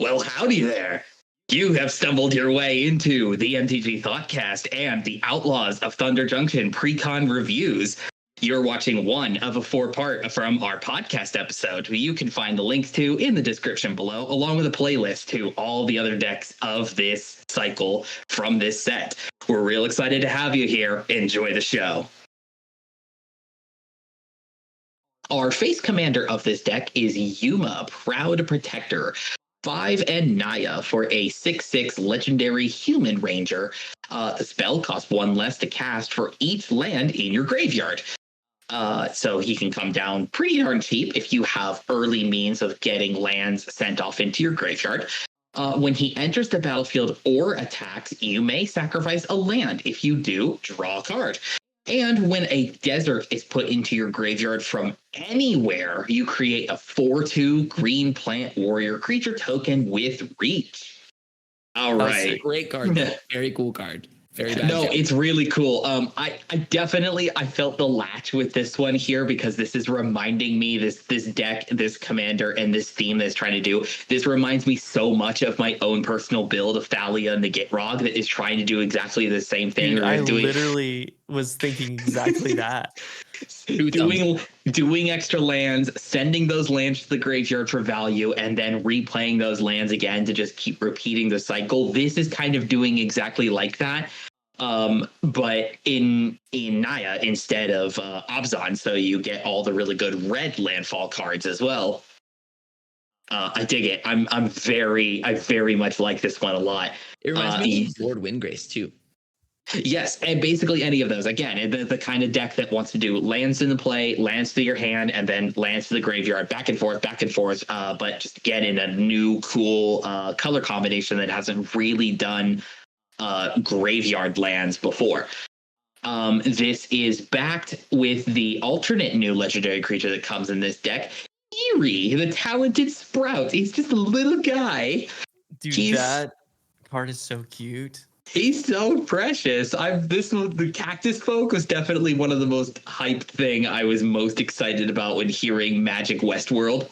Well, howdy there. You have stumbled your way into the MTG Thoughtcast and the Outlaws of Thunder Junction pre-con reviews. You're watching one of a four-part from our podcast episode, who you can find the links to in the description below, along with a playlist to all the other decks of this cycle from this set. We're real excited to have you here. Enjoy the show. Our face commander of this deck is Yuma, Proud Protector. 5 and Naya for a 6/6 legendary human ranger. The spell costs 1 less to cast for each land in your graveyard. So he can come down pretty darn cheap if you have early means of getting lands sent off into your graveyard. When he enters the battlefield or attacks, you may sacrifice a land. If you do, draw a card. And when a desert is put into your graveyard from anywhere, you create a 4/2 green plant warrior creature token with reach. All right. That's a great card. Very cool card. Very bad. No, it's really cool. I definitely felt the latch with this one here because this is reminding me this deck, this commander, and this theme that's trying to do. This reminds me so much of my own personal build of Thalia and the Gitrog that is trying to do exactly the same thing. Dude, I literally was thinking exactly that. doing extra lands, sending those lands to the graveyard for value, and then replaying those lands again to just keep repeating the cycle. This is kind of doing exactly like that, but in Naya instead of Abzan, so you get all the really good red landfall cards as well. I dig it. I very much like this one a lot. It reminds me of Lord Windgrace too. Yes, and basically any of those. Again, the kind of deck that wants to do lands in the play, lands to your hand, and then lands to the graveyard, back and forth, but just again in a new, cool color combination that hasn't really done graveyard lands before. This is backed with the alternate new legendary creature that comes in this deck, Eerie, the Talented Sprout. He's just a little guy. Dude, that card is so cute. He's so precious. The Cactus Folk was definitely one of the most hyped thing I was most excited about when hearing Magic Westworld.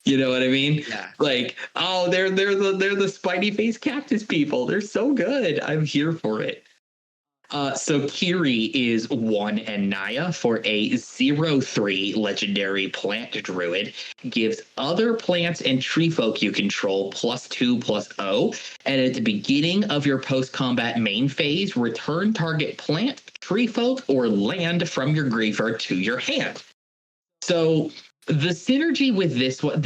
You know what I mean? Yeah. Like, oh, they're the spiny face cactus people. They're so good. I'm here for it. So Kiri is 1 and Naya for a 0/3 legendary plant druid. Gives other plants and tree folk you control +2/+0. And at the beginning of your post-combat main phase, return target plant, tree folk, or land from your graveyard to your hand. So the synergy with this one,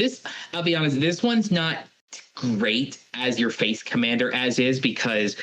I'll be honest, this one's not great as your face commander as is, because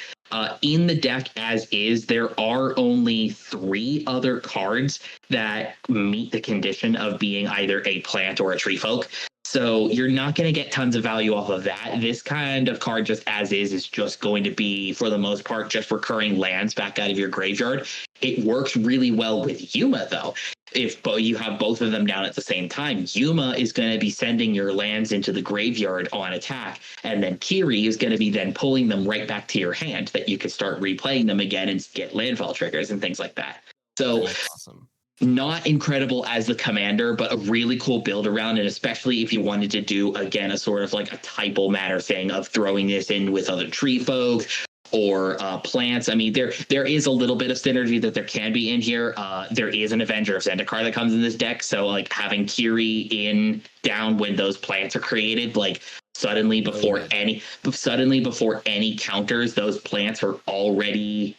in the deck as is, there are only 3 other cards that meet the condition of being either a plant or a tree folk. So you're not going to get tons of value off of that. This kind of card just as is just going to be, for the most part, just recurring lands back out of your graveyard. It works really well with Yuma, though. If you have both of them down at the same time, Yuma is going to be sending your lands into the graveyard on attack, and then Kiri is going to be then pulling them right back to your hand that you can start replaying them again and get landfall triggers and things like that. So that's awesome. Not incredible as the commander, but a really cool build around, and especially if you wanted to do, again, a sort of like a typal matter thing of throwing this in with other tree folk or plants. I mean, there is a little bit of synergy that there can be in here. There is an Avenger of Zicar that comes in this deck, so like having Kiri down when those plants are created, like suddenly before any counters, those plants are already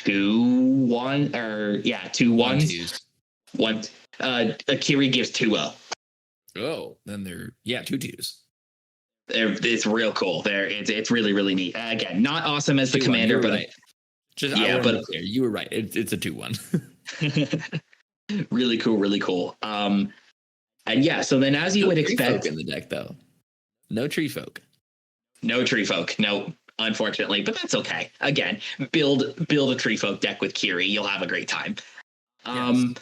2/1 or 2/1s. Kiri gives 2/0. Oh, then they're 2/2s. It's real cool. It's really, really neat. Again, not awesome as the commander, but right. You were right. It's a 2/1. Really cool, really cool. And so then as you would expect in the deck, though, no tree folk. No, unfortunately, but that's okay. Again, build a tree folk deck with Kiri. You'll have a great time. Yes.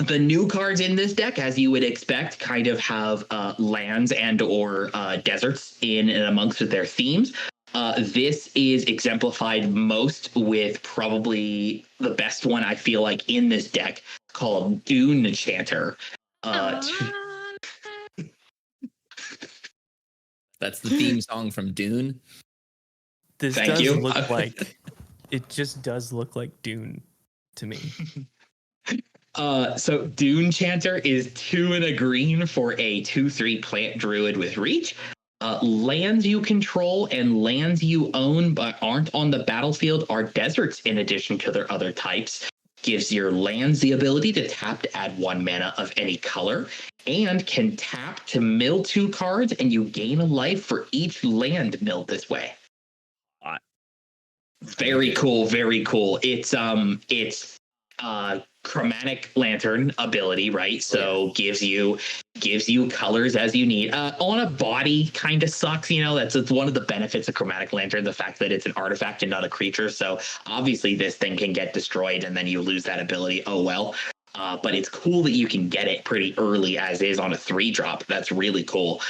The new cards in this deck, as you would expect, kind of have lands and or deserts in and amongst their themes. This is exemplified most with probably the best one I feel like in this deck, called Dune Enchanter. That's the theme song from Dune. This Thank does you. look like it just does look like Dune to me. So Dune Enchanter is 2 and a green for a 2/3 plant druid with reach. Lands you control and lands you own but aren't on the battlefield are deserts in addition to their other types. Gives your lands the ability to tap to add 1 mana of any color, and can tap to mill 2 cards, and you gain a life for each land milled this way. Very cool, very cool. It's chromatic lantern ability, right? So gives you colors as you need. On a body kind of sucks, you know. It's one of the benefits of chromatic lantern, the fact that it's an artifact and not a creature. So obviously this thing can get destroyed and then you lose that ability. Oh well. But it's cool that you can get it pretty early as is on a 3-drop. That's really cool.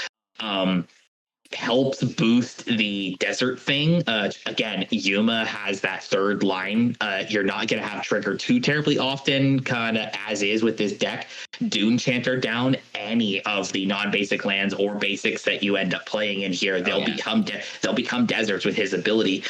Helps boost the desert thing. Again, Yuma has that 3rd line. You're not going to have trigger too terribly often, kind of as is with this deck. Dune Enchanter down any of the non-basic lands or basics that you end up playing in here. They'll become deserts with his ability.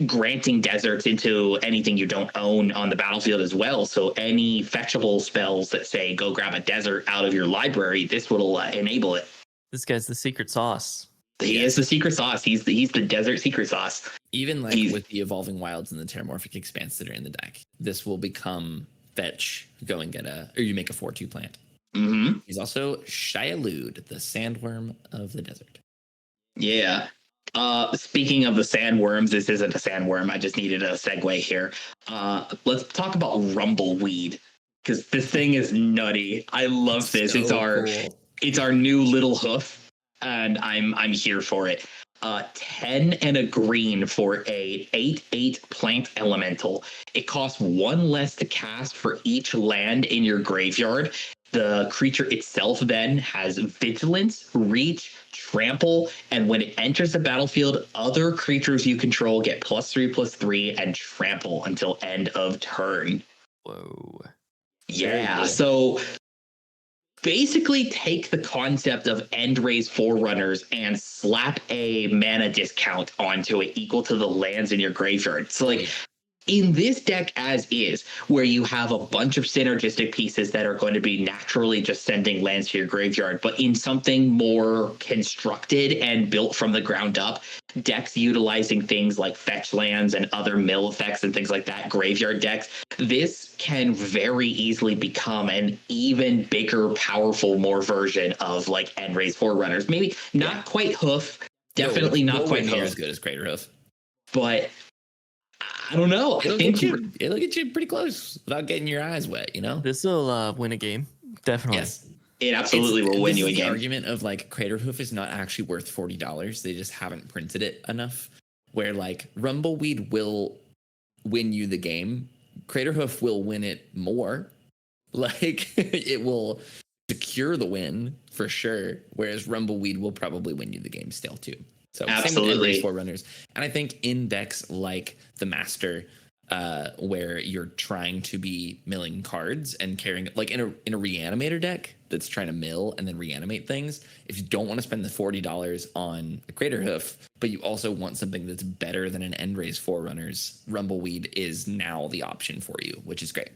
Granting deserts into anything you don't own on the battlefield as well. So any fetchable spells that say go grab a desert out of your library, this will enable it. This guy's the secret sauce. He is the secret sauce. He's the desert secret sauce. Even like with the Evolving Wilds and the Terramorphic Expanse that are in the deck, this will become fetch, go and get or you make a 4/2 plant. Mm-hmm. He's also Shaialud, the sandworm of the desert. Yeah. Speaking of the sandworms, this isn't a sandworm. I just needed a segue here. Let's talk about Rumbleweed, because this thing is nutty. I love this. So It's our new little hoof, and I'm here for it. 10 and a green for a 8/8 plant elemental. It costs 1 less to cast for each land in your graveyard. The creature itself then has vigilance, reach, trample, and when it enters the battlefield, other creatures you control get +3/+3 and trample until end of turn. Whoa. Yeah, so basically take the concept of End-Raze Forerunners and slap a mana discount onto it equal to the lands in your graveyard. So like in this deck as is, where you have a bunch of synergistic pieces that are going to be naturally just sending lands to your graveyard, but in something more constructed and built from the ground up, decks utilizing things like fetch lands and other mill effects and things like that, graveyard decks, this can very easily become an even bigger, powerful, more version of like End-Raze Forerunners. Maybe not quite hoof, definitely not quite near hoof, as good as Crater Hoof, but I don't know. It'll get you pretty close without getting your eyes wet, you know? This will win a game. Definitely. Yes. It absolutely will win you a game. The argument of like Crater Hoof is not actually worth $40. They just haven't printed it enough. Where like Rumbleweed will win you the game. Crater Hoof will win it more. Like it will secure the win for sure. Whereas Rumbleweed will probably win you the game still too. So absolutely. Same with Forerunners. And I think in decks like the Master, where you're trying to be milling cards and carrying, like in a Reanimator deck that's trying to mill and then reanimate things, if you don't want to spend the $40 on a Crater Hoof, but you also want something that's better than an End-Raze Forerunners, Rumbleweed is now the option for you, which is great.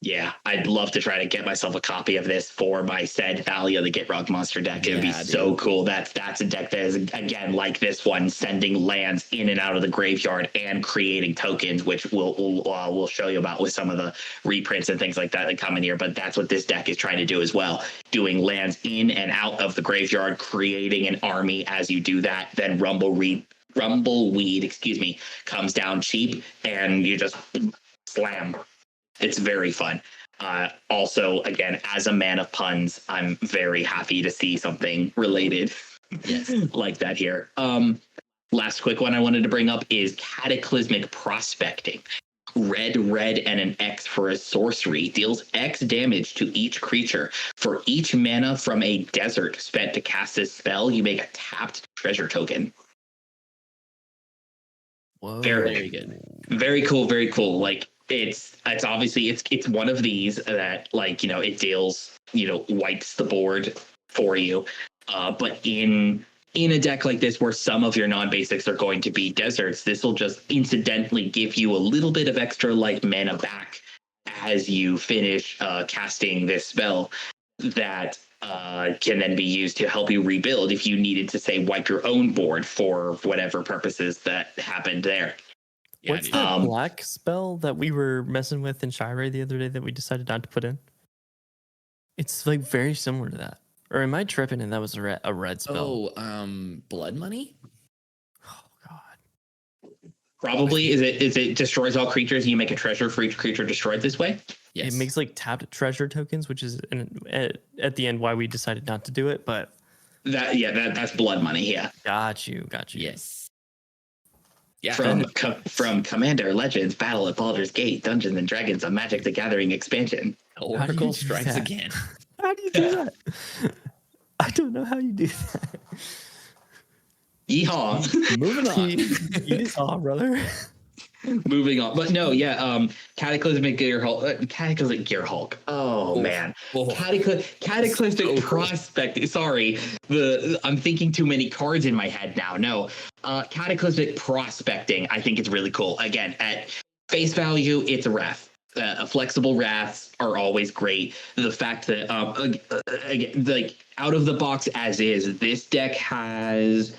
Yeah, I'd love to try to get myself a copy of this for my said Value of the Get Rock Monster deck. It would be so cool. That's a deck that is, again, like this one, sending lands in and out of the graveyard and creating tokens, which we'll show you about with some of the reprints and things like that come in here. But that's what this deck is trying to do as well. Doing lands in and out of the graveyard, creating an army as you do that. Then Rumbleweed, comes down cheap and you just slam. It's very fun. Also, again, as a man of puns, I'm very happy to see something related like that here. Last quick one I wanted to bring up is Cataclysmic Prospecting. Red, and an X for a sorcery. Deals X damage to each creature. For each mana from a desert spent to cast this spell, you make a tapped treasure token. Whoa. Very good. Very cool. Like, it's obviously it's one of these that, like, you know, it deals, you know, wipes the board for you, but in in a deck like this where some of your non-basics are going to be deserts, this will just incidentally give you a little bit of extra like mana back as you finish casting this spell that can then be used to help you rebuild if you needed to, say, wipe your own board for whatever purposes that happened there. Yeah, What's dude. that black spell that we were messing with in Shire the other day that we decided not to put in? It's like very similar to that. Or am I tripping and that was a red spell? Blood money? Oh God. Probably is it destroys all creatures and you make a treasure for each creature destroyed this way? Yes. It makes like tapped treasure tokens, which is at the end why we decided not to do it, but that's blood money, yeah. got you. Yes. Yeah. From Commander Legends Battle at Baldur's Gate, Dungeons and Dragons, a Magic the Gathering expansion. Oracle strikes that? again. How do you do that? I don't know how you do that. Yeehaw. Moving on. You saw, brother. Moving on. But no, yeah, Cataclysmic Gear Hulk. Oh, man. Cataclysmic Prospect. Sorry. I'm thinking too many cards in my head now. No. Cataclysmic Prospecting, I think it's really cool. Again, at face value, it's a wrath. Flexible wraths are always great. The fact that, like, out of the box as is, this deck has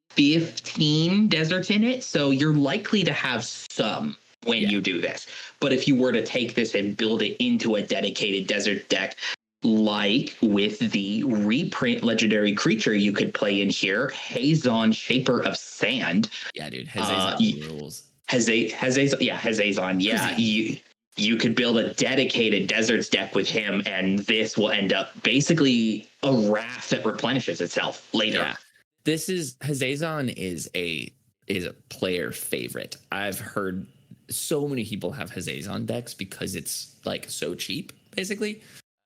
15 deserts in it, so you're likely to have some when you do this. But if you were to take this and build it into a dedicated desert deck, like with the reprint legendary creature you could play in here, Hazon, Shaper of Sand. Yeah, dude. Hazazon rules. Hazazon. Yeah, you could build a dedicated deserts deck with him, and this will end up basically a wrath that replenishes itself later. Yeah. Hazazon is a player favorite. I've heard so many people have Hazazon decks because it's like so cheap, basically.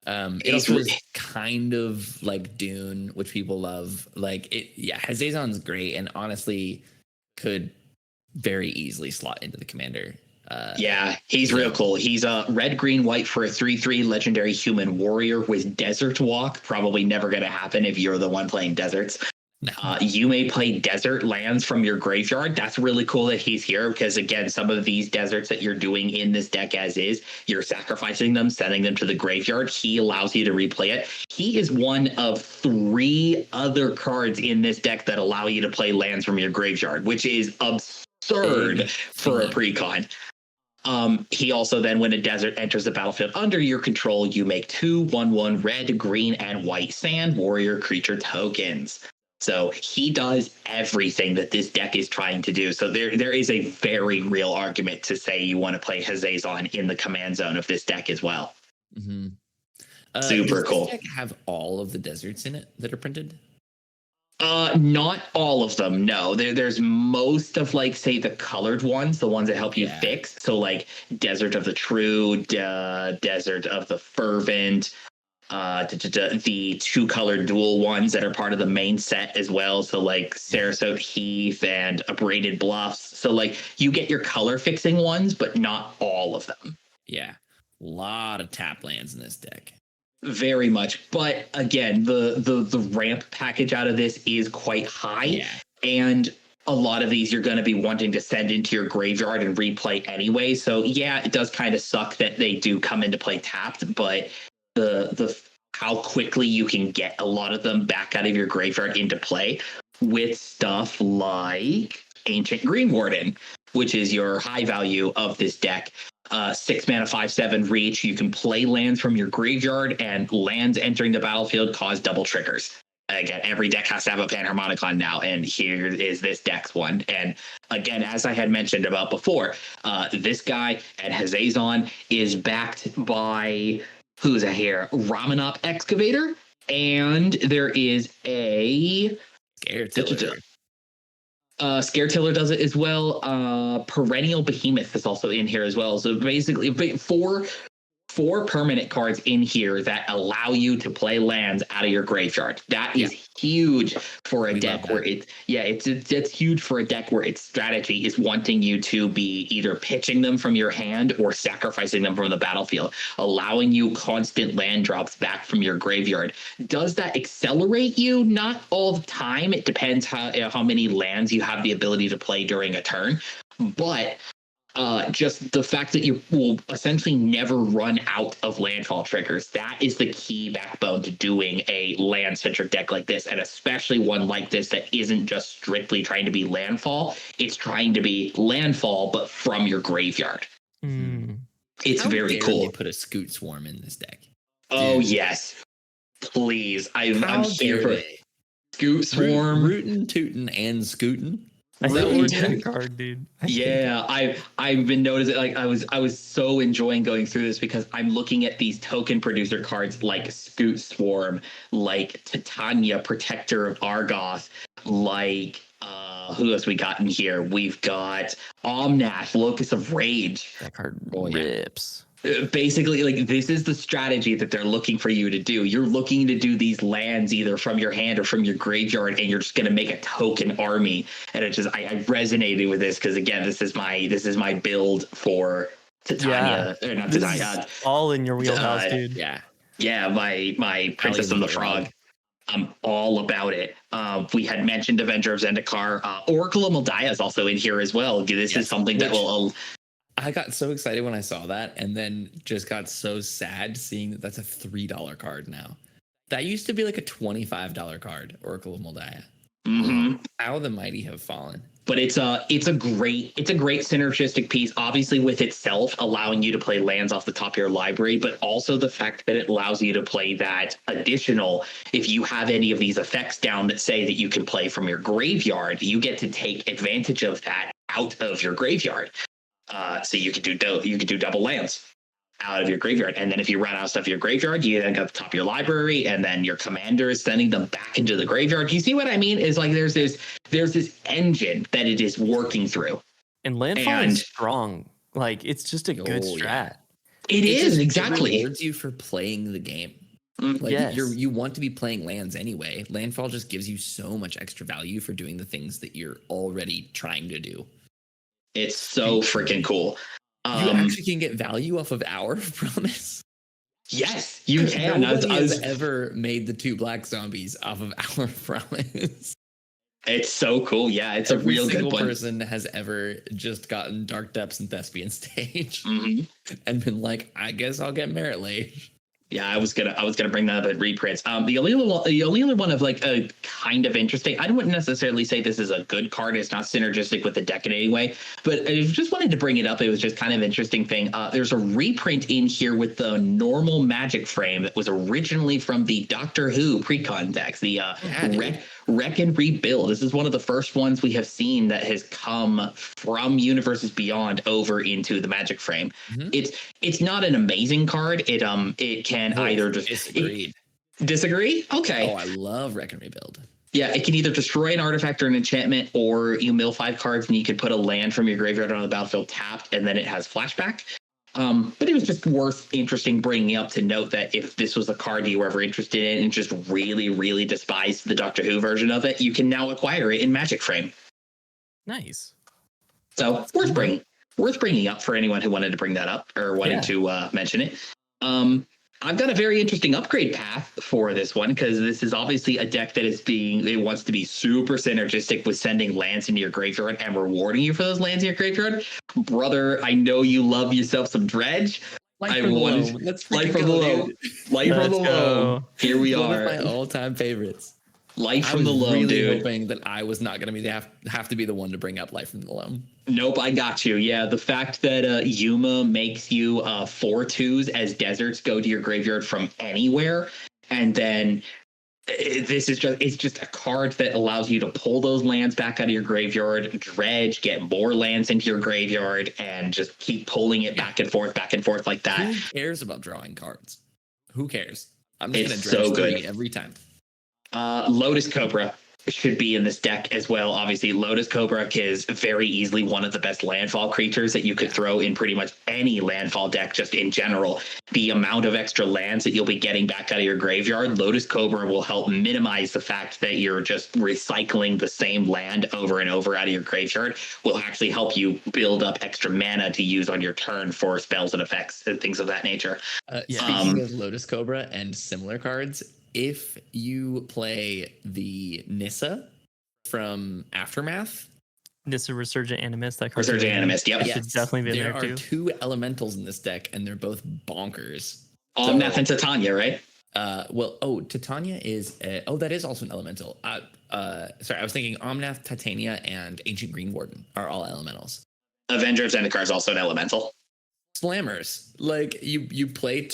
It also is kind of like Dune, which people love. Hazazon's great and honestly could very easily slot into the commander. He's real cool. He's a red, green, white for a 3/3 legendary human warrior with Desert Walk. Probably never going to happen if you're the one playing deserts. No. You may play desert lands from your graveyard. That's really cool that he's here because, again, some of these deserts that you're doing in this deck as is, you're sacrificing them, sending them to the graveyard. He allows you to replay it. He is one of 3 other cards in this deck that allow you to play lands from your graveyard, which is absurd for a precon. He also then, when a desert enters the battlefield under your control, you make 2 1/1 red, green, and white sand warrior creature tokens. So he does everything that this deck is trying to do. So there is a very real argument to say you want to play Hazazon in the command zone of this deck as well. Mm-hmm. Super cool. Does this deck have all of the deserts in it that are printed? Not all of them, no. There's most of, like, say, the colored ones, the ones that help you fix. So, like, Desert of the True, Desert of the Fervent, the 2-colored dual ones that are part of the main set as well. So, like, Sarasota Heath and Abraded Bluffs. So, like, you get your color fixing ones, but not all of them. Yeah. A lot of tap lands in this deck. Very much. But again, the ramp package out of this is quite high. Yeah. And a lot of these you're going to be wanting to send into your graveyard and replay anyway. So yeah, it does kind of suck that they do come into play tapped, but the how quickly you can get a lot of them back out of your graveyard into play with stuff like Ancient Green Warden, which is your high value of this deck. 6 mana, 5/7 reach. You can play lands from your graveyard, and lands entering the battlefield cause double triggers. Again, every deck has to have a Panharmonicon now, and here is this deck's one. And again, as I had mentioned about before, this guy at Hazazon is backed by, who's it here? Ramanop Excavator, and there is a Scaretiller. Scaretiller does it as well. Perennial Behemoth is also in here as well. So basically, 4 permanent cards in here that allow you to play lands out of your graveyard. That is huge for a deck where it's huge for a deck where its strategy is wanting you to be either pitching them from your hand or sacrificing them from the battlefield, allowing you constant land drops back from your graveyard. Does that accelerate you? Not all the time. It depends how many lands you have the ability to play during a turn, but just the fact that you will essentially never run out of landfall triggers. That is the key backbone to doing a land-centric deck like this, and especially one like this that isn't just strictly trying to be landfall. It's trying to be landfall, but from your graveyard. It's How very dare cool. they put a Scoot Swarm in this deck? Oh, yes. Please. I'm here for they? Scoot Swarm. Rootin', tootin', and scootin'. I think Really? we did a card, dude. Yeah, I've been noticing, like I was so enjoying going through this because I'm looking at these token producer cards like Scoot Swarm, like Titania, Protector of Argoth, like who else we got in here? We've got Omnath, Locus of Rage. That card yeah. rips. Basically, like, this is the strategy that they're looking for you to do. You're looking to do these lands either from your hand or from your graveyard, and you're just going to make a token army. And it just, I resonated with this because, again, this is my build for Titania, or not This Titania. is all in your wheelhouse, dude. Yeah, my Princess of the Frog. I'm all about it. We had mentioned Avenger of Zendikar. Oracle of Moldiah is also in here as well. This is something that will. I got so excited when I saw that, and then just got so sad seeing that that's a $3 card now. That used to be like a $25 card, Oracle of Moldiah. Mm-hmm. How the mighty have fallen. But it's a great synergistic piece, obviously with itself allowing you to play lands off the top of your library, but also the fact that it allows you to play that additional. If you have any of these effects down that say that you can play from your graveyard, you get to take advantage of that out of your graveyard. So you could do double lands out of your graveyard, and then if you run out of stuff in your graveyard, you then go to the top of your library, and then your commander is sending them back into the graveyard. You see what I mean? Is like there's this engine that it is working through, and landfall is strong. Like, it's just a good strat. Yeah. It is exactly. It rewards you for playing the game. Like, yes. you want to be playing lands anyway. Landfall just gives you so much extra value for doing the things that you're already trying to do. It's so freaking cool. You actually can get value off of Hour of Promise. Yes, you can. Nobody has ever made the 2 black zombies off of Hour of Promise. It's so cool. Yeah, it's a real good one. Every person has ever just gotten Dark Depths and Thespian Stage and been like, I guess I'll get Merit Lage. Yeah, I was gonna bring that up at reprints. The only other one of like a kind of interesting. I wouldn't necessarily say this is a good card. It's not synergistic with the deck in any way, but I just wanted to bring it up. It was just kind of interesting thing. There's a reprint in here with the normal Magic frame that was originally from the Doctor Who precon decks. The Wreck and Rebuild. This is one of the first ones we have seen that has come from Universes Beyond over into the Magic frame. It's not an amazing card. It can either just disagree. Okay. Oh, I love Wreck and Rebuild. Yeah, it can either destroy an artifact or an enchantment, or you mill 5 cards and you could put a land from your graveyard on the battlefield tapped, and then it has flashback. But it was just interesting bringing up to note that if this was a card you were ever interested in and just really, really despised the Doctor Who version of it, you can now acquire it in Magic Frame. Nice. So worth bringing up for anyone who wanted to bring that up or wanted to mention it. I've got a very interesting upgrade path for this one because this is obviously a deck that it wants to be super synergistic with sending lands into your graveyard and rewarding you for those lands in your graveyard. Brother, I know you love yourself some Dredge. Light from the Loam. Light from the Loam. Light from the Loam. Here we are. One of my all-time favorites. Light from the Loam, dude. I was really hoping that I was not going to have to be the one to bring up Light from the Loam. Nope, I got you. Yeah, the fact that Yuma makes you 4/2s as deserts go to your graveyard from anywhere, and then it's just a card that allows you to pull those lands back out of your graveyard, dredge, get more lands into your graveyard, and just keep pulling it back and forth like that. Who cares about drawing cards? Who cares? I'm just going to so dredge good every time. Lotus Cobra. should be in this deck as well. Obviously, Lotus Cobra is very easily one of the best landfall creatures that you could throw in pretty much any landfall deck, just in general. The amount of extra lands that you'll be getting back out of your graveyard, Lotus Cobra will help minimize the fact that you're just recycling the same land over and over out of your graveyard, will actually help you build up extra mana to use on your turn for spells and effects and things of that nature. Speaking of Lotus Cobra and similar cards, if you play the Nissa from Aftermath, Nissa Resurgent Animist, that card. Resurgent Animist, yep. Should definitely be in there there are too. 2 elementals in this deck, and they're both bonkers. Omnath and Titania, right? Titania is that is also an elemental. Sorry, I was thinking Omnath, Titania, and Ancient Green Warden are all elementals. Avenger of Zicar is also an elemental. Slammers, like you play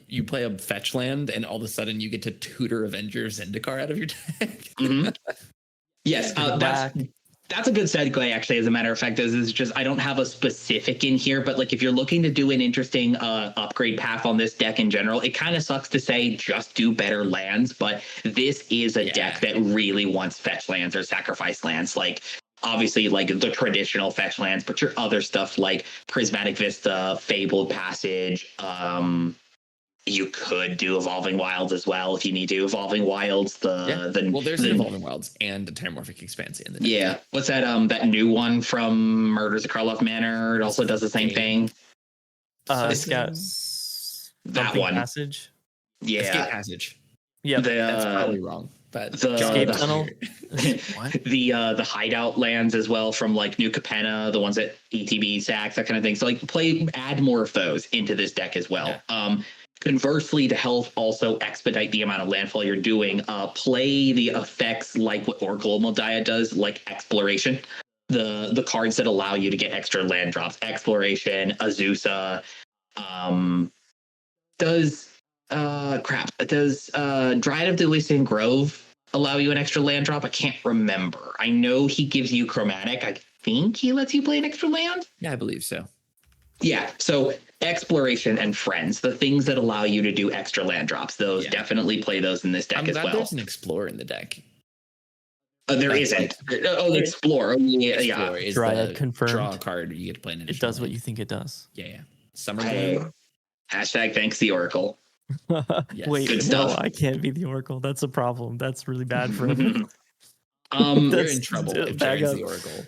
you play a fetch land, and all of a sudden you get to tutor Avenger of Zendikar out of your deck. Mm-hmm. Yes, that's a good segue, actually. As a matter of fact, is just I don't have a specific in here, but like if you're looking to do an interesting upgrade path on this deck in general, it kind of sucks to say just do better lands, but this is a deck that really wants fetch lands or sacrifice lands. Like obviously like the traditional fetch lands, but your other stuff like Prismatic Vista, Fabled Passage, you could do Evolving Wilds as well if you need to. Evolving Wilds, there's an Evolving Wilds and a Terramorphic Expanse in the deck. Yeah. What's that that new one from Murders of Karlov Manor? It also does the same thing. Scout. That one. Passage. Yeah. Escape Passage. Yeah, that's probably wrong. But the Escape Tunnel. What? The hideout lands as well from like New Capenna, the ones that ETB sacks, that kind of thing. So like add more of those into this deck as well. Yeah. Conversely, to help also expedite the amount of landfall you're doing, play the effects like what Oracle Moldiah does, like Exploration. The cards that allow you to get extra land drops. Exploration, Azusa, does Dryad of the Elysian Grove allow you an extra land drop? I can't remember. I know he gives you Chromatic. I think he lets you play an extra land. Yeah, I believe so. Yeah, so Exploration and Friends, the things that allow you to do extra land drops, those definitely play those in this deck as well. There's an Explorer in the deck. There isn't. The Explorer. Explorer is Dryad the confirmed. draw card. You get to play an additional. It does what you think it does. Yeah. Summer Game. Hashtag thanks the Oracle. Yes. Wait, good stuff. I can't be the Oracle. That's a problem. That's really bad for him. We're in trouble if Jared's the Oracle.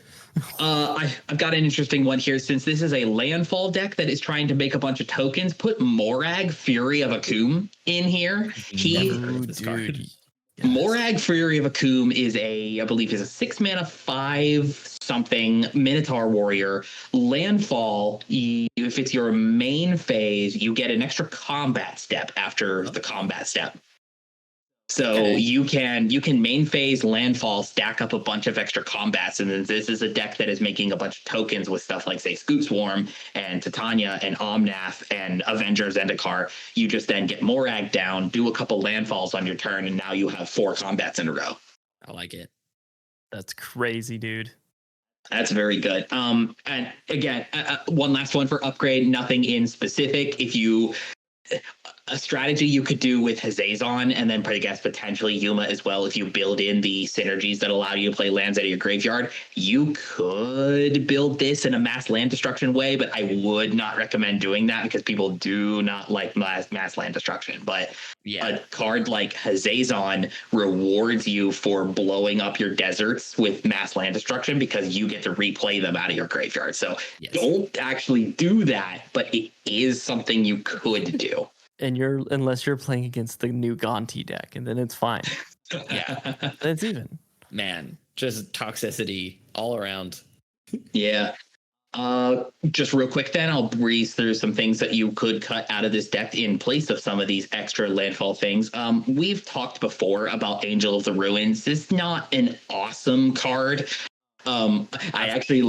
I've got an interesting one here. Since this is a landfall deck that is trying to make a bunch of tokens, put Morag, Fury of Akum in here. Morag, Fury of Akum is I believe is a 6-mana 5-something Minotaur warrior. Landfall, if it's your main phase, you get an extra combat step after the combat step. So you can main phase Landfall, stack up a bunch of extra combats, and then this is a deck that is making a bunch of tokens with stuff like, say, Scoot Swarm and Titania and Omnath and Avenger of Zendikar. You just then get Morag down, do a couple landfalls on your turn, and now you have 4 combats in a row. I like it. That's crazy, dude. That's very good. And again, one last one for upgrade, nothing in specific. A strategy you could do with Hazazon and then I guess potentially Yuma as well, if you build in the synergies that allow you to play lands out of your graveyard, you could build this in a mass land destruction way, but I would not recommend doing that because people do not like mass land destruction. But a card like Hazazon rewards you for blowing up your deserts with mass land destruction because you get to replay them out of your graveyard. So don't actually do that, but it is something you could do. And unless you're playing against the new Gonti deck, and then it's fine. Yeah, it's even. Man, just toxicity all around. Yeah. Just real quick then, I'll breeze through some things that you could cut out of this deck in place of some of these extra landfall things. We've talked before about Angel of the Ruins. This is not an awesome card. I actually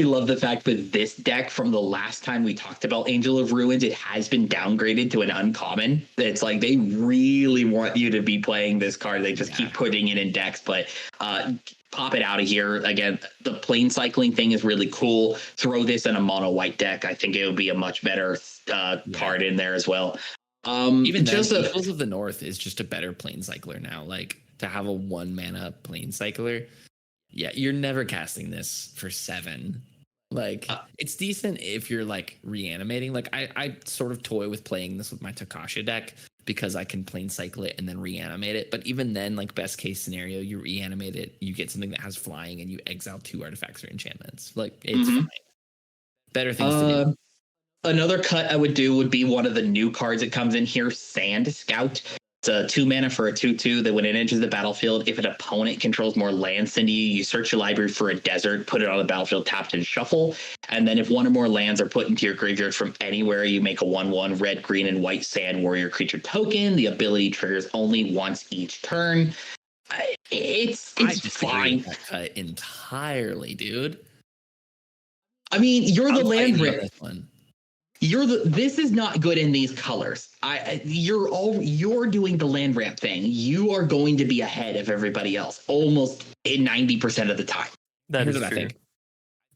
love the fact that this deck, from the last time we talked about Angel of Ruins, it has been downgraded to an uncommon. It's like they really want you to be playing this card. They just keep putting it in decks, but pop it out of here. Again, the plane cycling thing is really cool. Throw this in a mono white deck. I think it would be a much better card in there as well. Even Eagles of the North is just a better plane cycler now. Like to have a 1 mana plane cycler, yeah, you're never casting this for 7. Like, it's decent if you're like reanimating. Like, I sort of toy with playing this with my Takasha deck because I can plane cycle it and then reanimate it. But even then, like, best case scenario, you reanimate it, you get something that has flying, and you exile 2 artifacts or enchantments. Like, it's fine. Better things to do. Another cut I would do would be one of the new cards that comes in here, Sand Scout. It's a 2 mana for a 2/2 that when it enters the battlefield, if an opponent controls more lands than you search your library for a desert, put it on the battlefield, tapped, and shuffle. And then if one or more lands are put into your graveyard from anywhere, you make a 1/1 red, green, and white sand warrior creature token. The ability triggers only once each turn. It's fine. That cut entirely, dude. I mean, you're the land rip. This is not good in these colors. You're doing the land ramp thing. You are going to be ahead of everybody else almost 90% of the time. That is what true.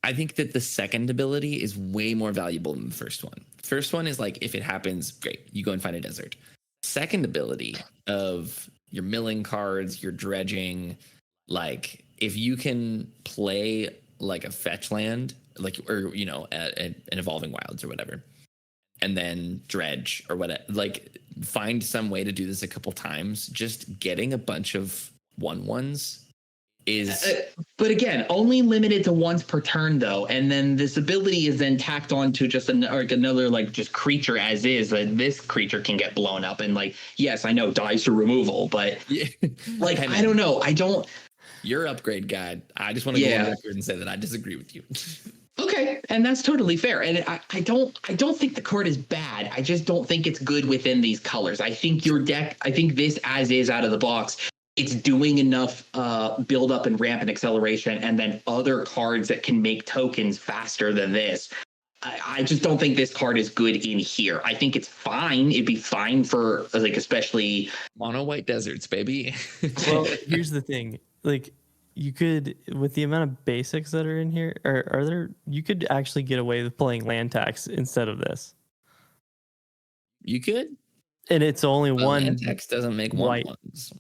I think that the second ability is way more valuable than the first one. First one is like, if it happens, great, you go and find a desert. Second ability of your milling cards, your dredging, like if you can play like a fetch land, like, or you know, an evolving wilds or whatever, and then dredge or whatever, like find some way to do this a couple times. Just getting a bunch of 1/1s is but again, only limited to once per turn though, and then this ability is then tacked on to just another like just creature as is. This creature can get blown up, and like, yes, I know dies to removal, but like I don't know, your upgrade guide. I just want to go on record and say that I disagree with you. Okay, and that's totally fair. And I don't think the card is bad. I just don't think it's good within these colors. I think your deck, I think this as is out of the box, it's doing enough build up and ramp and acceleration, and then other cards that can make tokens faster than this. I just don't think this card is good in here. I think it's fine. It'd be fine for like especially mono white deserts, baby. Well, here's the thing. Like, you could, with the amount of basics that are in here, are there, you could actually get away with playing land tax instead of this. You could, and it's only one. Land tax doesn't make white. 1/1s.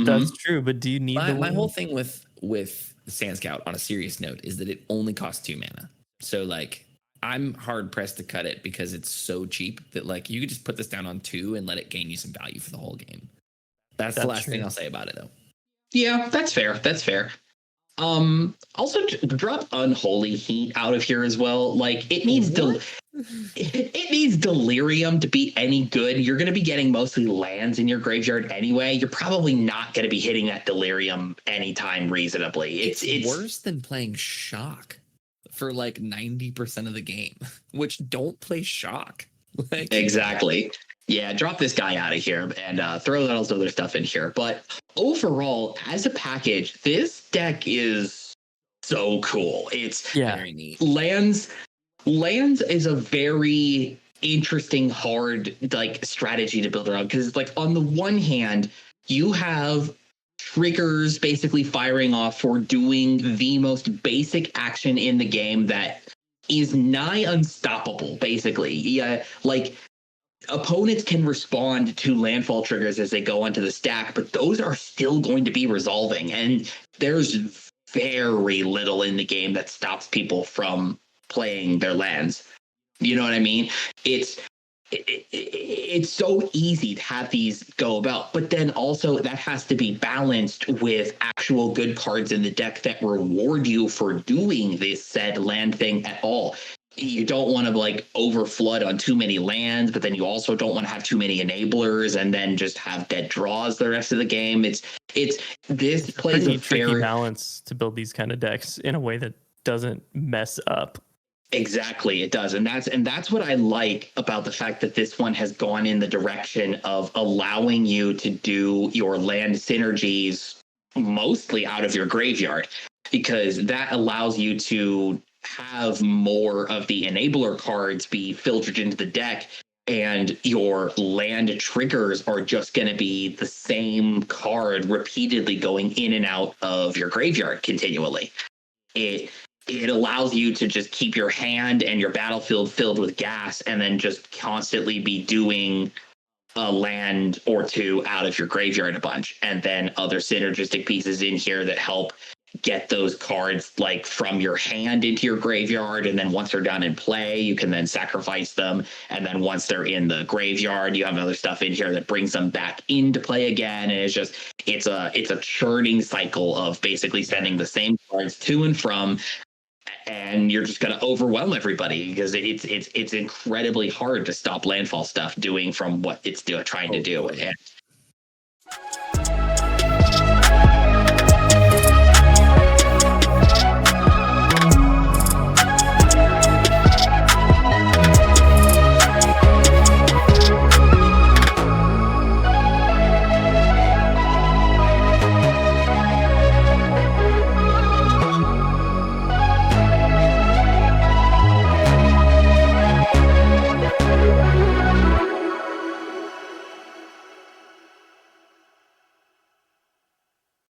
That's true, but do you need my whole thing with the Sand Scout on a serious note is that it only costs 2 mana. So like, I'm hard pressed to cut it because it's so cheap that like you could just put this down on 2 and let it gain you some value for the whole game. That's the last thing I'll say about it though. Yeah, that's fair. That's fair. Also drop Unholy Heat out of here as well. Like it needs it needs delirium to be any good. You're going to be getting mostly lands in your graveyard anyway. You're probably not going to be hitting that delirium anytime reasonably. It's worse than playing shock for like 90% of the game, which don't play shock. Like, exactly. Yeah, drop this guy out of here and throw that other stuff in here. But overall, as a package, this deck is so cool. It's very neat. Lands is a very interesting, hard like strategy to build around because it's like on the one hand, you have triggers basically firing off for doing the most basic action in the game that is nigh unstoppable, basically. Yeah, like opponents can respond to landfall triggers as they go onto the stack, but those are still going to be resolving. And there's very little in the game that stops people from playing their lands. You know what I mean? It's so easy to have these go about, but then also that has to be balanced with actual good cards in the deck that reward you for doing this said land thing at all. You don't want to like overflood on too many lands, but then you also don't want to have too many enablers and then just have dead draws the rest of the game. This plays a tricky balance to build these kind of decks in a way that doesn't mess up. Exactly, it does. And that's what I like about the fact that this one has gone in the direction of allowing you to do your land synergies mostly out of your graveyard, because that allows you to have more of the enabler cards be filtered into the deck, and your land triggers are just going to be the same card repeatedly going in and out of your graveyard continually. It allows you to just keep your hand and your battlefield filled with gas and then just constantly be doing a land or two out of your graveyard a bunch, and then other synergistic pieces in here that help get those cards like from your hand into your graveyard, and then once they're done in play you can then sacrifice them, and then once they're in the graveyard you have other stuff in here that brings them back into play again, and it's a churning cycle of basically sending the same cards to and from, and you're just going to overwhelm everybody because it's incredibly hard to stop landfall stuff doing from what it's trying to do. And